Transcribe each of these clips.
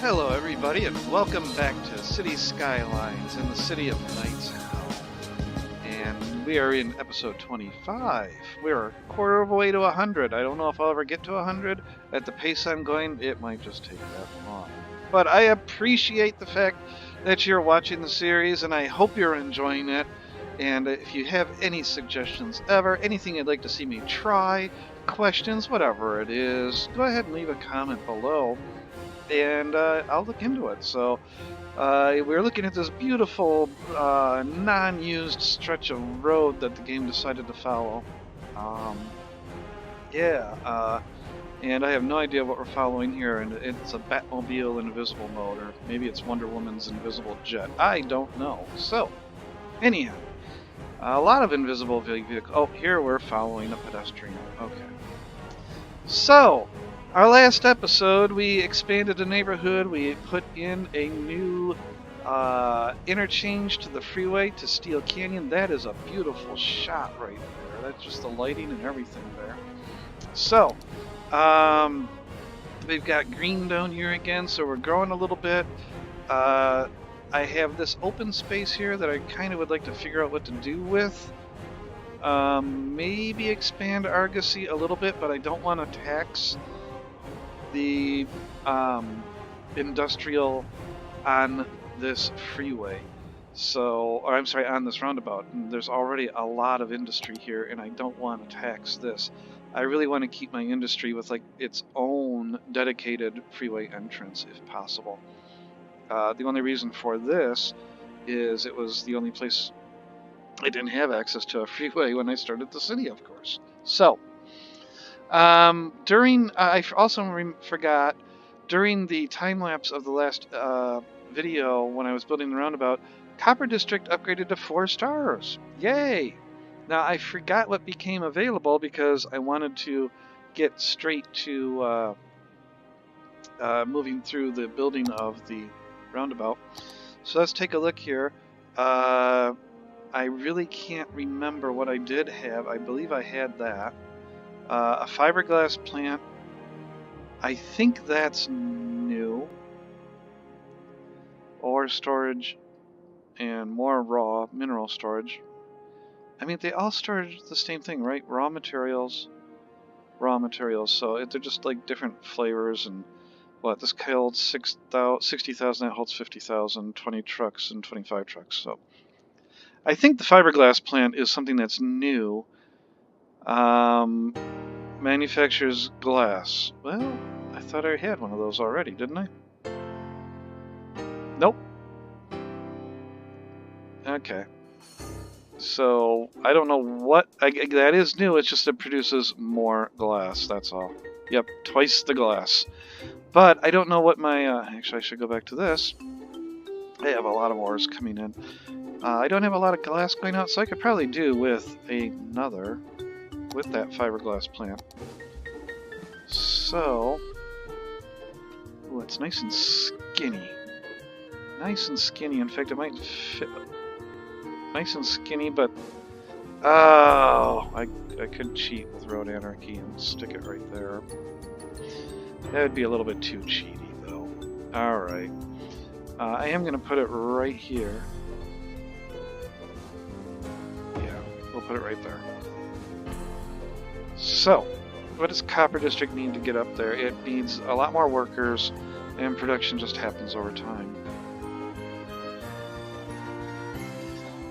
Hello everybody and welcome back to City Skylines in the city of Knight's Helm. And we are in episode 25. We're a quarter of a way to 100. I don't know if I'll ever get to 100. At the pace I'm going, it might just take that long. But I appreciate the fact that you're watching the series and I hope you're enjoying it. And if you have any suggestions ever, anything you'd like to see me try, questions, whatever it is, go ahead and leave a comment below. And I'll look into it. So we're looking at this beautiful non-used stretch of road that the game decided to follow. And I have no idea what we're following here, and it's a Batmobile invisible mode, or maybe it's Wonder Woman's invisible jet. I don't know. So, anyhow, a lot of invisible vehicles. Oh, here we're following a pedestrian. Okay. So, our last episode, we expanded the neighborhood. We put in a new interchange to the freeway to Steel Canyon. That is a beautiful shot right there. That's just the lighting and everything there. So, we've got green down here again, so we're growing a little bit. I have this open space here that I kind of would like to figure out what to do with. Maybe expand Argosy a little bit, but I don't want to tax the industrial on this freeway, on this roundabout. And there's already a lot of industry here, and I don't want to tax this. I really want to keep my industry with like its own dedicated freeway entrance, if possible. The only reason for this is it was the only place I didn't have access to a freeway when I started the city, of course. So. I also forgot, during the time-lapse of the last video when I was building the roundabout, Copper District upgraded to 4 stars. Yay! Now, I forgot what became available because I wanted to get straight to moving through the building of the roundabout. So let's take a look here. I really can't remember what I did have. I believe I had that. A fiberglass plant, I think that's new. Ore storage and more raw mineral storage. I mean, they all store the same thing, right? Raw materials. So they're just like different flavors. And what, this holds 60,000, that holds 50,000, 20 trucks and 25 trucks. So I think the fiberglass plant is something that's new. Manufactures glass. Well, I thought I had one of those already, didn't I? Nope. Okay. So, I don't know what... that is new, it's just it produces more glass, that's all. Yep, twice the glass. But I don't know what my... actually, I should go back to this. I have a lot of ores coming in. I don't have a lot of glass going out, so I could probably do with another... with that fiberglass plant. So, ooh, it's nice and skinny. Nice and skinny. In fact, it might fit. Nice and skinny, but oh, I could cheat with Road Anarchy and stick it right there. That would be a little bit too cheaty, though. All right, I am gonna put it right here. Yeah, we'll put it right there. So, what does Copper District need to get up there? It needs a lot more workers, and production just happens over time.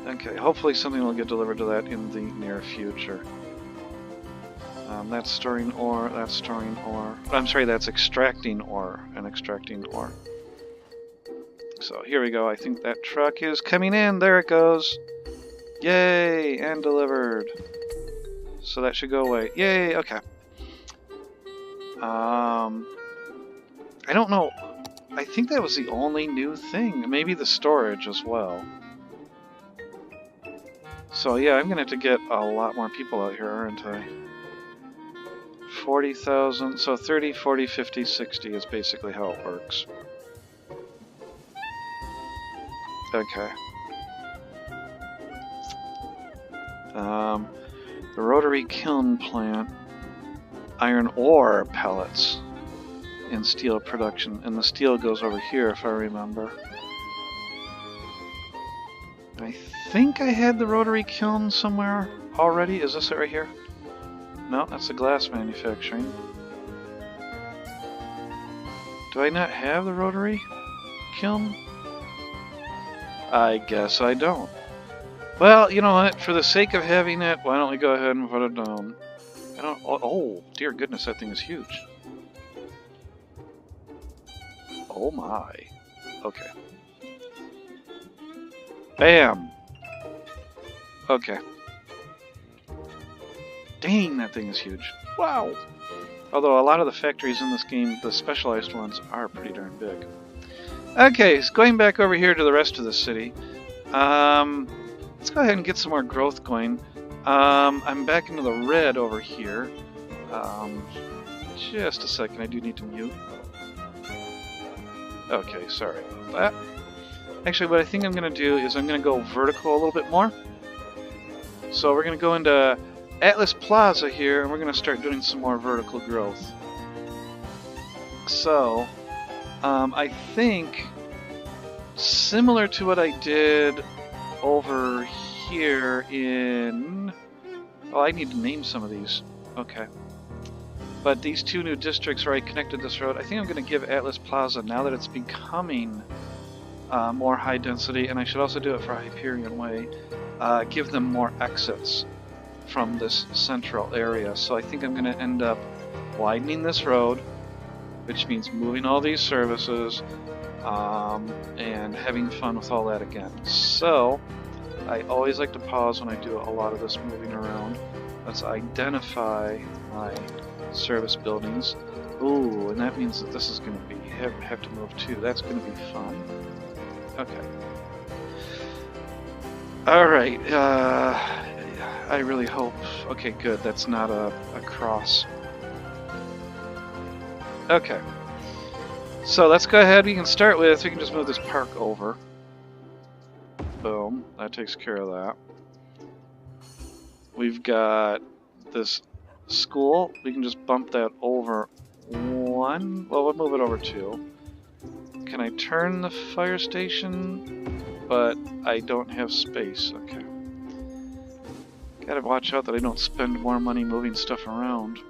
Okay, hopefully something will get delivered to that in the near future. That's storing ore, that's storing ore. I'm sorry, that's extracting ore, and extracting ore. So here we go, I think that truck is coming in, there it goes. Yay, and delivered. So that should go away. Yay, okay. I don't know. I think that was the only new thing. Maybe the storage as well. So yeah, I'm going to have to get a lot more people out here, aren't I? 40,000. So 30, 40, 50, 60 is basically how it works. Okay. The rotary kiln plant. Iron ore pellets. in steel production, and the steel goes over here if I remember. I think I had the rotary kiln somewhere already. Is this it right here? No, that's the glass manufacturing. Do I not have the rotary kiln? I guess I don't. Well, you know what? For the sake of having it, why don't we go ahead and put it down? I don't. Oh, dear goodness, that thing is huge. Oh my. Okay. Bam! Okay. Dang, that thing is huge. Wow! Although a lot of the factories in this game, the specialized ones, are pretty darn big. Okay, so going back over here to the rest of the city. Let's go ahead and get some more growth going. I'm back into the red over here. Just a second, I do need to mute. Okay, sorry about that. Actually, what I think I'm going to do is I'm going to go vertical a little bit more. So we're going to go into Atlas Plaza here, and we're going to start doing some more vertical growth. So, I think, similar to what I did over here in... Oh, I need to name some of these. Okay. But these two new districts where I connected this road, I think I'm going to give Atlas Plaza, now that it's becoming more high density, and I should also do it for Hyperion Way, give them more exits from this central area. So I think I'm going to end up widening this road, which means moving all these services, and having fun with all that again. So I always like to pause when I do a lot of this moving around. Let's identify my service buildings. Ooh, and that means that this is going to be have to move too. That's going to be fun. Okay. Alright, I really hope... Okay, good, that's not a cross. Okay. So let's go ahead, we can start with, we can just move this park over. Boom, that takes care of that. We've got this school, we can just bump that over one. Well, we'll move it over two. Can I turn the fire station? But I don't have space. Okay. Gotta watch out that I don't spend more money moving stuff around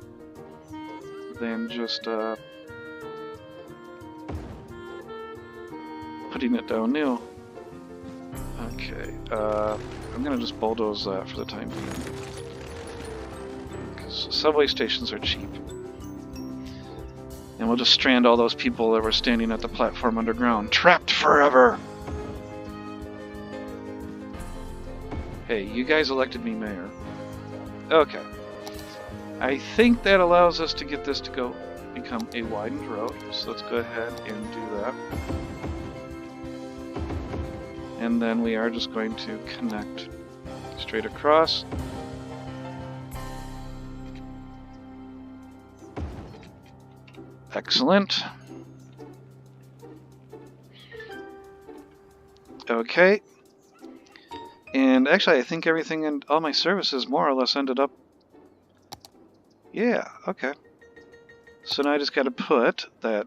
than just putting it down new. Okay. I'm gonna just bulldoze that for the time being. Because subway stations are cheap. And we'll just strand all those people that were standing at the platform underground. Trapped forever! Hey, you guys elected me mayor. Okay. I think that allows us to get this to become a widened road. So let's go ahead and do that. And then we are just going to connect straight across. Excellent. Okay. And actually, I think everything and all my services more or less ended up... Yeah, okay. So now I just got to put that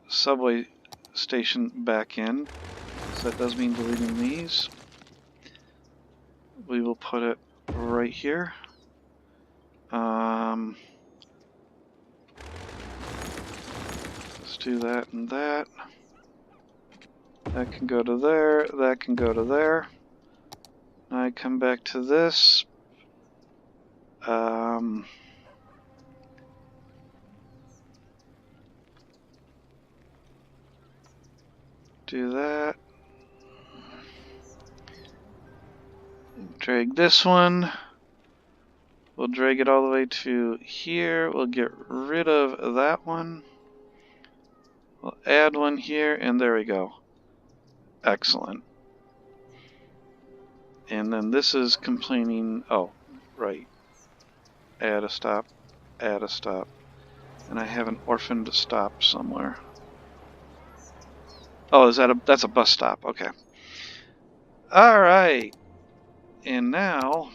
subway station back in. So that does mean deleting these. We will put it right here. Let's do that and that. That can go to there. That can go to there. Now I come back to this. Do that. Drag this one. We'll drag it all the way to here. We'll get rid of that one. We'll add one here, and there we go. Excellent. And then this is complaining... Oh, right. Add a stop. Add a stop. And I have an orphaned stop somewhere. Oh, that's a bus stop. Okay. Alright. And now,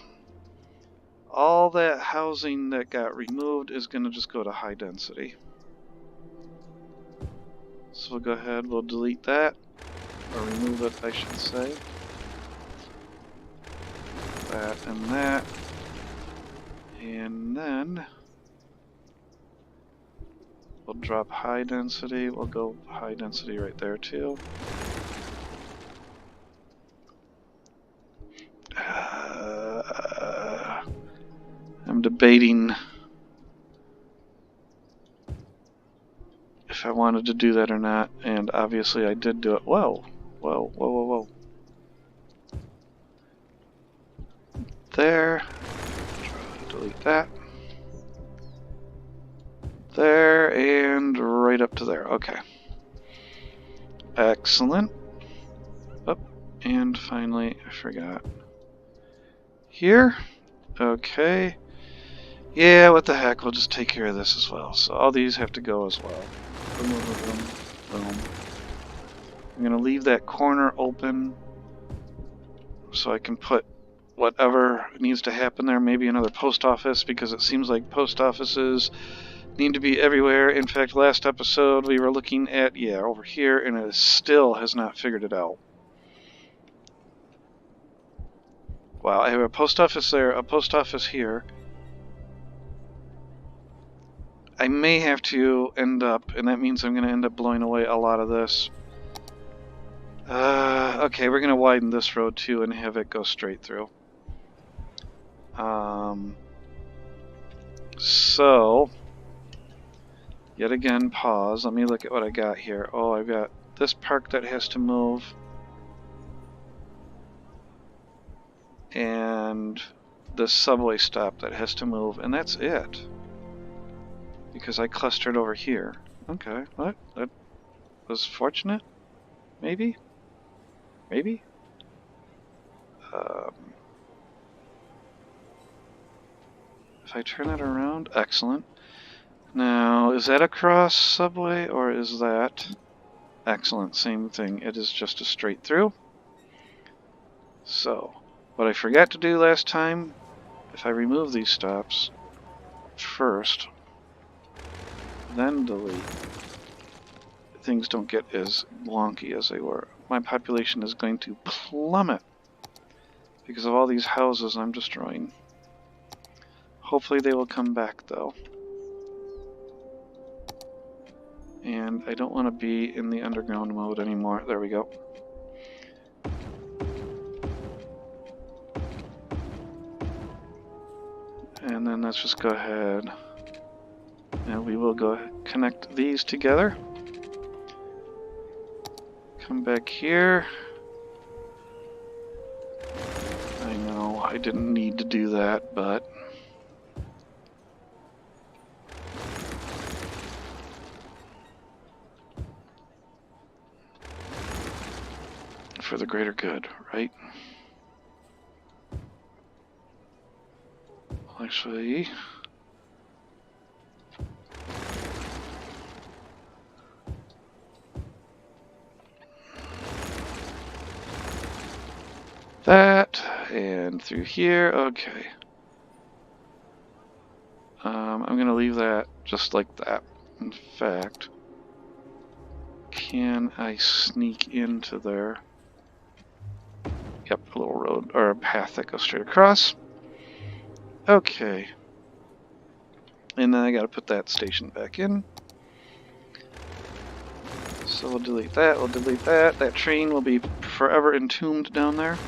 all that housing that got removed is going to just go to high density. So we'll go ahead, we'll delete that, or remove it, I should say. That and that. And then we'll drop high density. We'll go high density right there too. I'm debating if I wanted to do that or not, and obviously I did do it. Whoa, whoa, whoa, whoa, whoa. There. Delete that. There, and right up to there. Okay. Excellent. Oh, and finally, I forgot. Here. Okay. Yeah, what the heck, we'll just take care of this as well. So all these have to go as well. Boom, boom, boom, boom, boom. I'm going to leave that corner open so I can put whatever needs to happen there. Maybe another post office, because it seems like post offices need to be everywhere. In fact, last episode we were looking at, yeah, over here, and it still has not figured it out. Wow, I have a post office there, a post office here. I may have to end up, and that means I'm going to end up blowing away a lot of this. Okay, we're going to widen this road too and have it go straight through. So, yet again, pause. Let me look at what I got here. Oh, I've got this park that has to move. And the subway stop that has to move, and that's it. Because I clustered over here. Okay, what? That was fortunate? Maybe? Maybe? If I turn that around, excellent. Now, is that a cross subway, or is that... Excellent, same thing. It is just a straight through. So, what I forgot to do last time, if I remove these stops first, then delete, things don't get as wonky as they were. My population is going to plummet because of all these houses I'm destroying. Hopefully they will come back though. And I don't want to be in the underground mode anymore. There we go. And then let's just go ahead and we will go connect these together. Come back here. I know I didn't need to do that, but for the greater good, right? Actually, that, and through here, okay. I'm going to leave that just like that. In fact, can I sneak into there? Yep, a little road, or a path that goes straight across. Okay. And then I got to put that station back in. So we'll delete that, we'll delete that. That train will be forever entombed down there.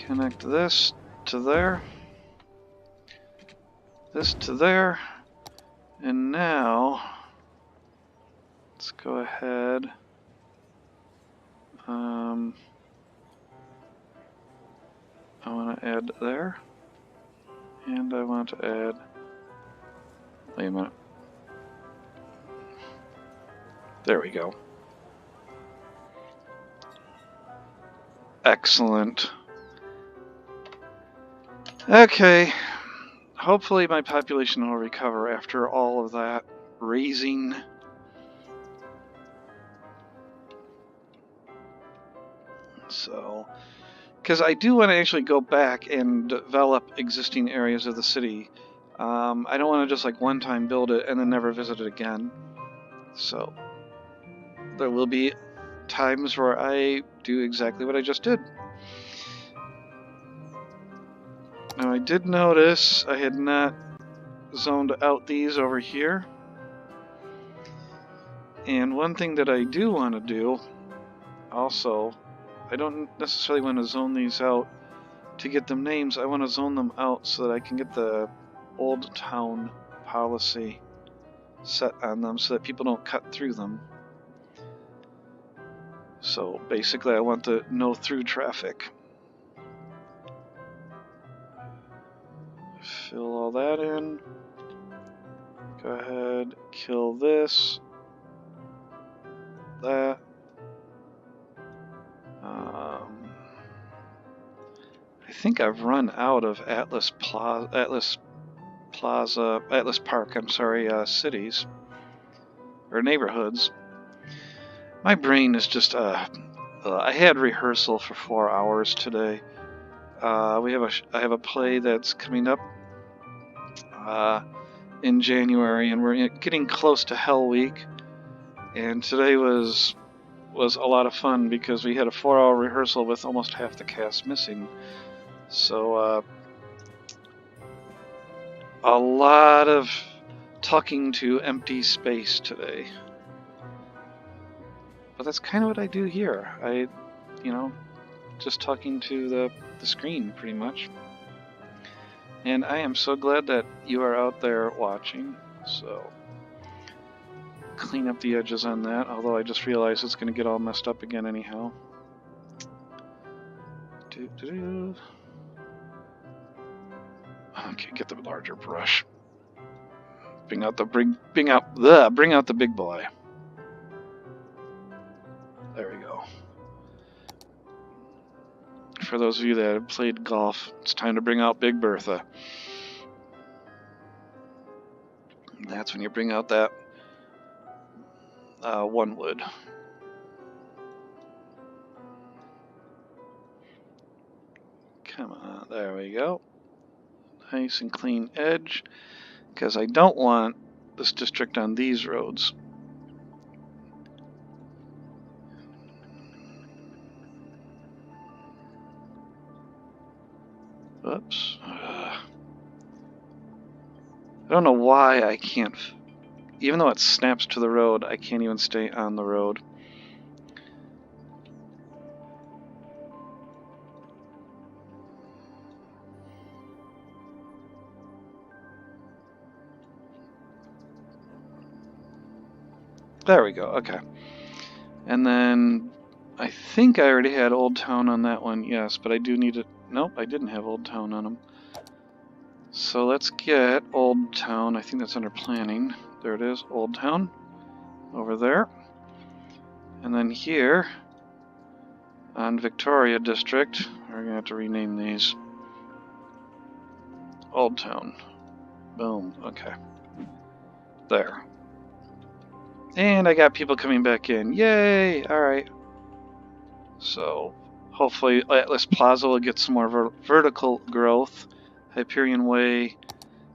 Connect this to there. This to there. And now, let's go ahead. I want to add there. And I want to add... Wait a minute. There we go. Excellent. Okay. Hopefully my population will recover after all of that raising. So, because I do want to actually go back and develop existing areas of the city. I don't want to just like one time build it and then never visit it again. So there will be times where I do exactly what I just did. Now I did notice I had not zoned out these over here. And one thing that I do want to do also, I don't necessarily want to zone these out to get them names. I want to zone them out so that I can get the old town policy set on them so that people don't cut through them. So basically I want the no through traffic. Fill all that in. Go ahead, kill this. That. I think I've run out of Atlas Park, cities or neighborhoods. My brain is just I had rehearsal for 4 hours today. I have a play that's coming up in January, and we're getting close to Hell Week. And today was a lot of fun because we had a 4-hour rehearsal with almost half the cast missing. So a lot of talking to empty space today. But that's kind of what I do here. Just talking to the screen pretty much. And I am so glad that you are out there watching. So clean up the edges on that, although I just realized it's going to get all messed up again anyhow. Okay, get the larger brush. Bring out the big boy. There we go. For those of you that have played golf, it's time to bring out Big Bertha. And that's when you bring out that one wood. Come on, there we go. Nice and clean edge, because I don't want this district on these roads. Oops. I don't know why I can't, even though it snaps to the road, I can't even stay on the road. There we go, okay. And then I think I already had Old Town on that one, yes, but I do need it. Nope, I didn't have Old Town on them. So let's get Old Town. I think that's under planning. There it is, Old Town. Over there. And then here on Victoria District, we're going to have to rename these. Old Town. Boom, okay. There. And I got people coming back in. Yay! Alright. So, hopefully Atlas Plaza will get some more vertical growth. Hyperion Way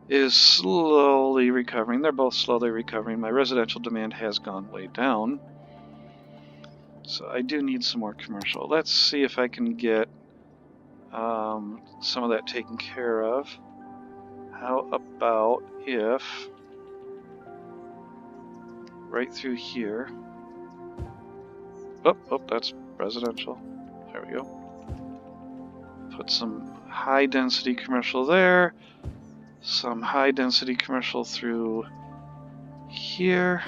is slowly recovering. They're both slowly recovering. My residential demand has gone way down. So I do need some more commercial. Let's see if I can get some of that taken care of. How about if right through here. Oh, that's residential. There we go. Put some high density commercial there. Some high density commercial through here.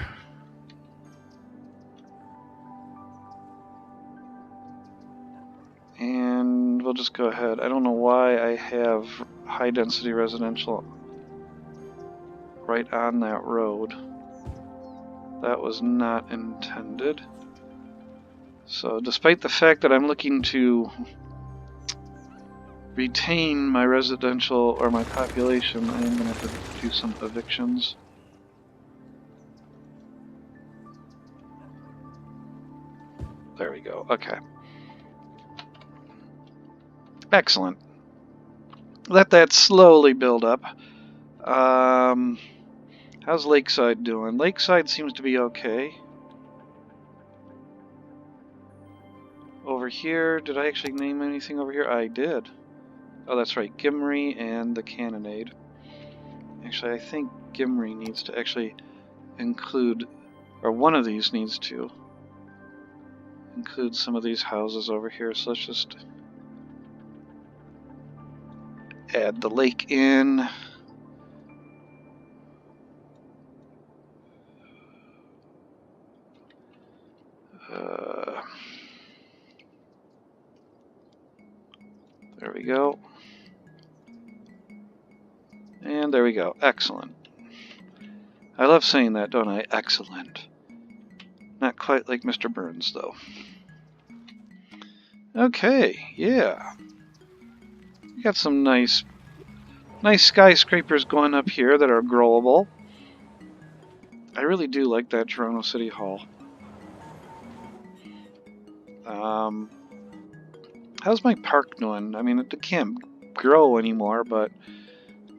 And we'll just go ahead. I don't know why I have high density residential right on that road. That was not intended. So despite the fact that I'm looking to retain my residential or my population, I am going to have to do some evictions. There we go. Okay. Excellent. Let that slowly build up. How's Lakeside doing? Lakeside seems to be okay. Over here, did I actually name anything over here? I did. Oh, that's right, Gimri and the Cannonade. Actually, I think Gimri needs to actually include, or one of these needs to include some of these houses over here. So let's just add the lake in. There we go. And there we go. Excellent. I love saying that, don't I? Excellent. Not quite like Mr. Burns, though. Okay, yeah. We got some nice skyscrapers going up here that are growable. I really do like that Toronto City Hall. How's my park doing? I mean, it can't grow anymore, but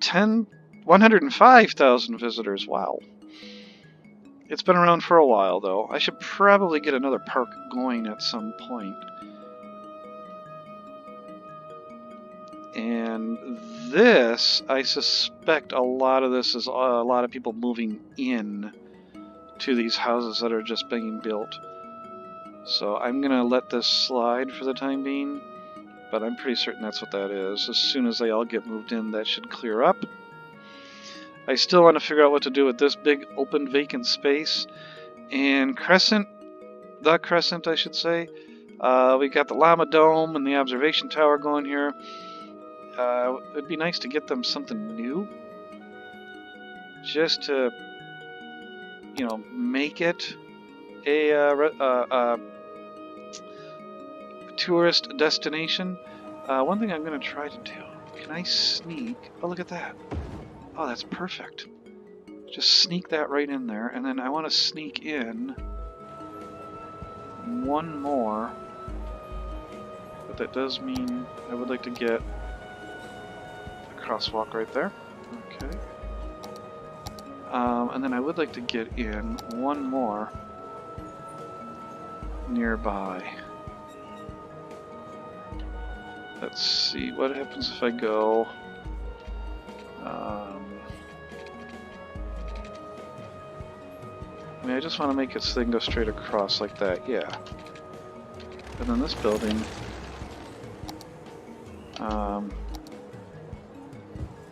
105,000 visitors. Wow. It's been around for a while, though. I should probably get another park going at some point. And this, I suspect a lot of this is a lot of people moving in to these houses that are just being built. So I'm going to let this slide for the time being, but I'm pretty certain that's what that is. As soon as they all get moved in, that should clear up. I still want to figure out what to do with this big open vacant space. And the Crescent, I should say. We got the Llama Dome and the observation tower going here. It'd be nice to get them something new, just to, you know, make it a tourist destination. One thing I'm going to try to do, can I sneak? Oh, look at that. Oh, that's perfect. Just sneak that right in there, and then I want to sneak in one more. But that does mean I would like to get a crosswalk right there. Okay. And then I would like to get in one more nearby. Let's see, what happens if I go... I mean, I just want to make its thing go straight across like that, yeah. And then this building...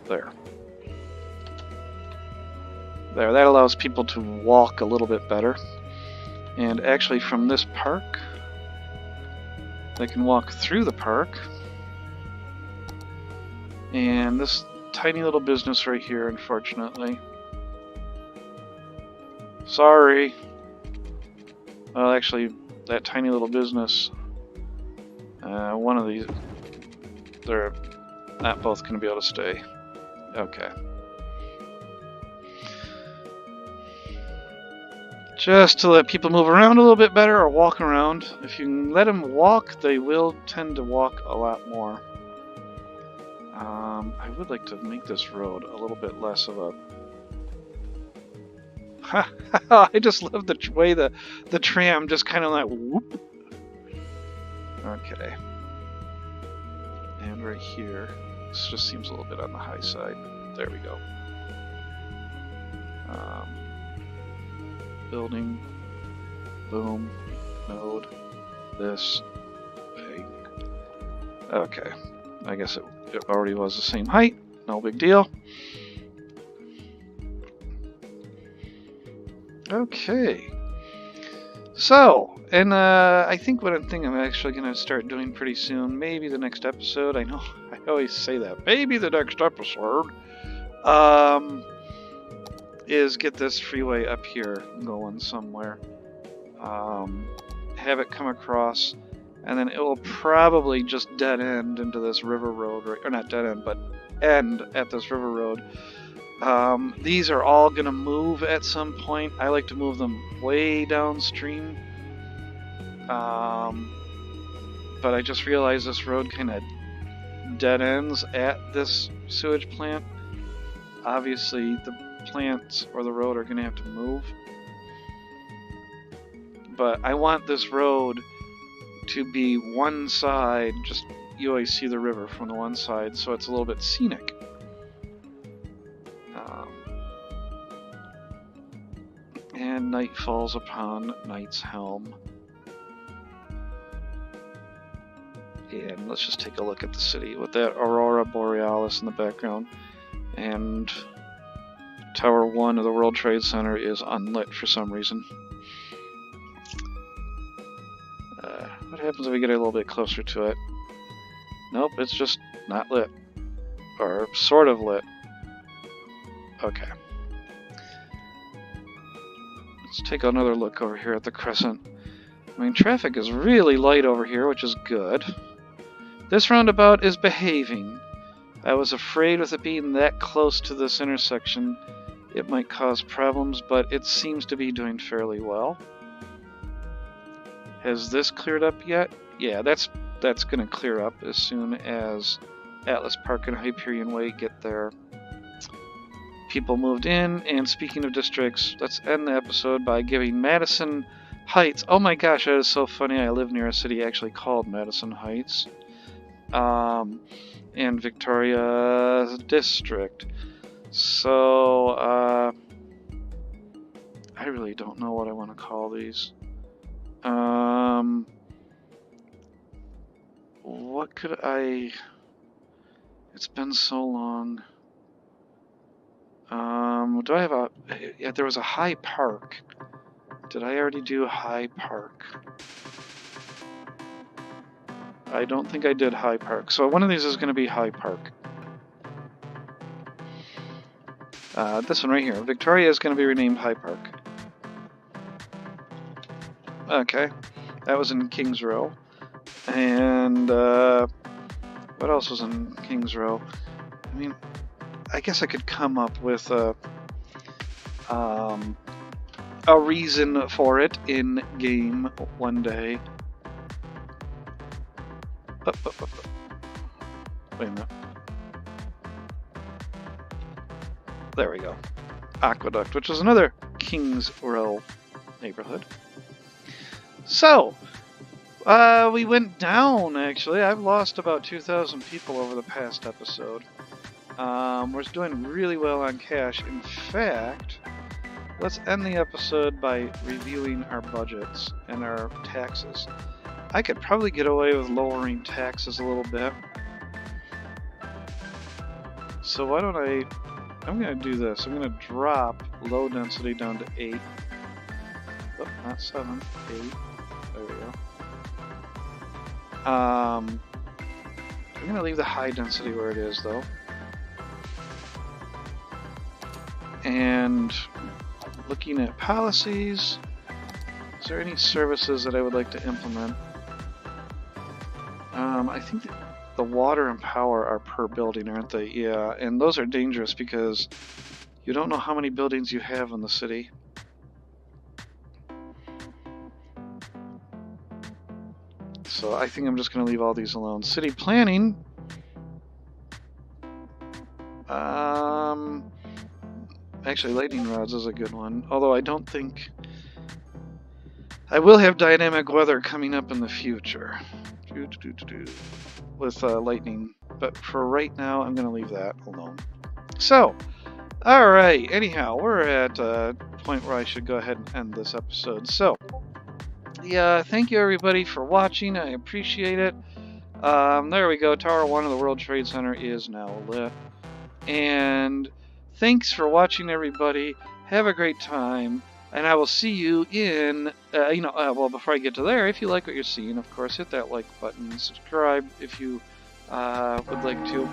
there. There, that allows people to walk a little bit better. And actually from this park, they can walk through the park. And this tiny little business right here, unfortunately. Sorry. Well, actually, that tiny little business, one of these, they're not both going to be able to stay. Okay. Just to let people move around a little bit better, or walk around. If you can let them walk, they will tend to walk a lot more. I would like to make this road a little bit less of a... I just love the way the tram just kind of like whoop. Okay. And right here, this just seems a little bit on the high side. There we go. Building, boom, node, this, thing. Okay. I guess it already was the same height. No big deal. Okay. So, and I think I'm actually going to start doing pretty soon, maybe the next episode. I know I always say that. Maybe the next episode. Is get this freeway up here going somewhere. Have it come across, and then it will probably just dead end into this river road, or not dead end, but end at this river road. These are all going to move at some point. I like to move them way downstream. But I just realized this road kind of dead ends at this sewage plant. obviously the plants or the road are going to have to move. But I want this road to be one side, just you always see the river from the one side, so it's a little bit scenic. And night falls upon Knight's Helm. And let's just take a look at the city with that Aurora Borealis in the background. And Tower 1 of the World Trade Center is unlit for some reason. What happens if we get a little bit closer to it? Nope, it's just not lit. Or sort of lit. Okay. Let's take another look over here at the crescent. I mean, traffic is really light over here, which is good. This roundabout is behaving. I was afraid with it being that close to this intersection, it might cause problems, but it seems to be doing fairly well. Has this cleared up yet? Yeah, that's going to clear up as soon as Atlas Park and Hyperion Way get their people moved in. And speaking of districts, let's end the episode by giving Madison Heights. Oh my gosh, that is so funny. I live near a city actually called Madison Heights. And Victoria District. So, I really don't know what I want to call these. What could I... It's been so long. Do I have a... Yeah, there was a High Park. Did I already do High Park? I don't think I did High Park. So one of these is going to be High Park. This one right here. Victoria is going to be renamed High Park. Okay. That was in Kings Row. And what else was in Kings Row? I mean, I guess I could come up with a reason for it in game one day. Wait a minute. There we go. Aqueduct, which was another Kings Row neighborhood. So, we went down, actually. I've lost about 2,000 people over the past episode. We're doing really well on cash. In fact, let's end the episode by reviewing our budgets and our taxes. I could probably get away with lowering taxes a little bit. So why don't I'm going to do this. I'm going to drop low density down to 8. Oh, not 7, 8. There we go. I'm going to leave the high density where it is, though. And looking at policies, is there any services that I would like to implement? I think the water and power are per building, aren't they? Yeah, and those are dangerous because you don't know how many buildings you have in the city. So I think I'm just going to leave all these alone. City planning. Actually, lightning rods is a good one. Although I don't think... I will have dynamic weather coming up in the future. With lightning. But for right now, I'm going to leave that alone. So, alright. Anyhow, we're at a point where I should go ahead and end this episode. So, yeah, thank you everybody for watching. I appreciate it. There we go. Tower 1 of the World Trade Center is now lit. And thanks for watching, everybody. Have a great time. And I will see you in, well, before I get to there, if you like what you're seeing, of course, hit that like button. Subscribe if you would like to.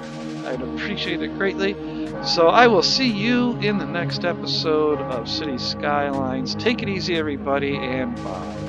I'd appreciate it greatly. So I will see you in the next episode of City Skylines. Take it easy, everybody, and bye.